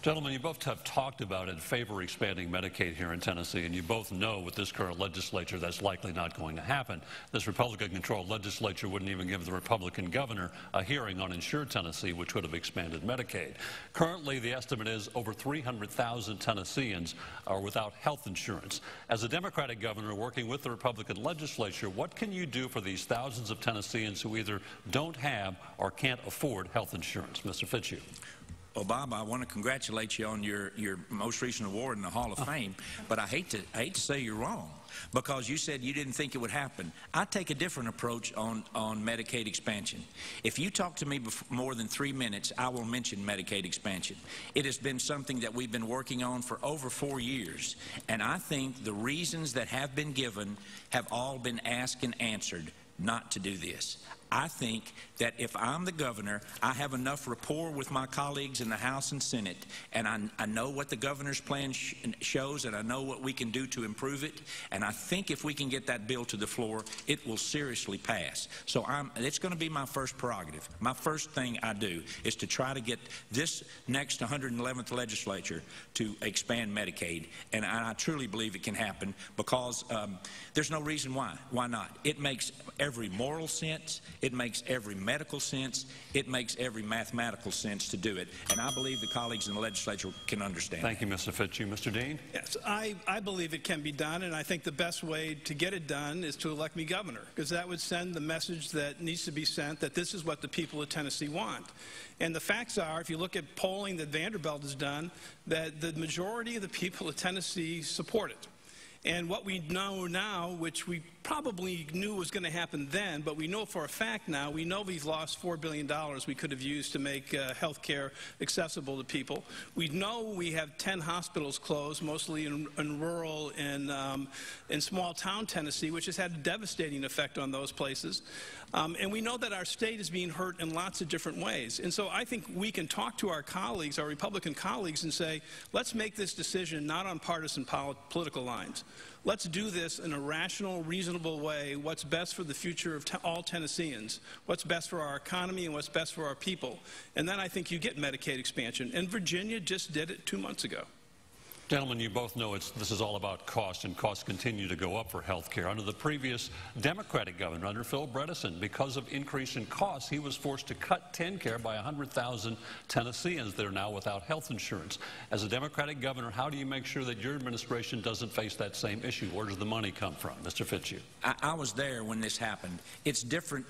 Gentlemen, you both have talked about in favor of expanding Medicaid here in Tennessee, and you both know with this current legislature that's likely not going to happen. This Republican-controlled legislature wouldn't even give the Republican governor a hearing on Insured Tennessee, which would have expanded Medicaid. Currently, the estimate is over 300,000 Tennesseans are without health insurance. As a Democratic governor working with the Republican legislature, what can you do for these thousands of Tennesseans who either don't have or can't afford health insurance? Mr. Fitzhugh. Well, Bob, I want to congratulate you on your most recent award in the Hall of Fame, but I hate to say you're wrong, because you said you didn't think it would happen. I take a different approach on Medicaid expansion. If you talk to me more than 3 minutes, I will mention Medicaid expansion. It has been something that we've been working on for over 4 years, and I think the reasons that have been given have all been asked and answered not to do this. I think that if I'm the governor, I have enough rapport with my colleagues in the House and Senate, and I know what the governor's plan shows, and I know what we can do to improve it, and I think if we can get that bill to the floor, it will seriously pass. So it's going to be my first prerogative. My first thing I do is to try to get this next 111th legislature to expand Medicaid, and I truly believe it can happen, because there's no reason why. Why not? It makes every moral sense. It makes every medical sense. It makes every mathematical sense to do it. And I believe the colleagues in the legislature can understand. Thank you, Mr. Fitzhugh. Mr. Dean? Yes, I believe it can be done, and I think the best way to get it done is to elect me governor, because that would send the message that needs to be sent, that this is what the people of Tennessee want. And the facts are, if you look at polling that Vanderbilt has done, that the majority of the people of Tennessee support it. And what we know now, which we probably knew was going to happen then, but we know for a fact now, we know we've lost $4 billion we could have used to make health care accessible to people. We know we have 10 hospitals closed, mostly in rural and in small town Tennessee, which has had a devastating effect on those places. And we know that our state is being hurt in lots of different ways. And so I think we can talk to our colleagues, our Republican colleagues, and say, let's make this decision not on partisan political lines. Let's do this in a rational, reasonable way, what's best for the future of all Tennesseans, what's best for our economy and what's best for our people. And then I think you get Medicaid expansion. And Virginia just did it 2 months ago. Gentlemen, you both know this is all about cost, and costs continue to go up for health care. Under the previous Democratic governor, under Phil Bredesen, because of increase in costs, he was forced to cut TennCare by 100,000 Tennesseans that are now without health insurance. As a Democratic governor, how do you make sure that your administration doesn't face that same issue? Where does the money come from? Mr. Fitzhugh. I was there when this happened. It's different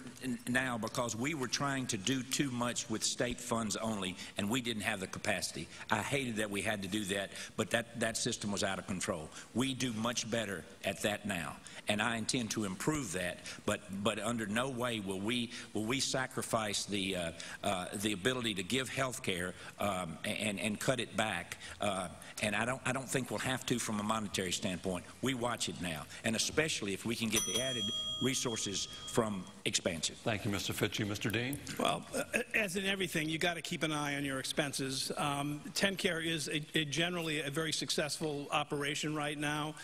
now because we were trying to do too much with state funds only, and we didn't have the capacity. I hated that we had to do that, but that system was out of control. We do much better at that now, and I intend to improve that. But under no way will we sacrifice the ability to give health care and cut it back. And I don't think we'll have to from a monetary standpoint. We watch it now, and especially if we can get the added resources from expansion. Thank you, Mr. Fitzhugh. Mr. Dean? Well, as in everything, you got to keep an eye on your expenses. TennCare is generally a very successful operation right now.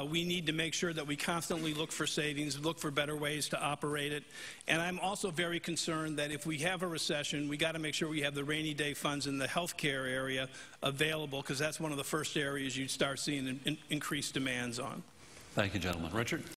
We need to make sure that we constantly look for savings, look for better ways to operate it. And I'm also very concerned that if we have a recession, we got to make sure we have the rainy day funds in the health care area available, because that's one of the first areas you'd start seeing increased demands on. Thank you, gentlemen. Richard?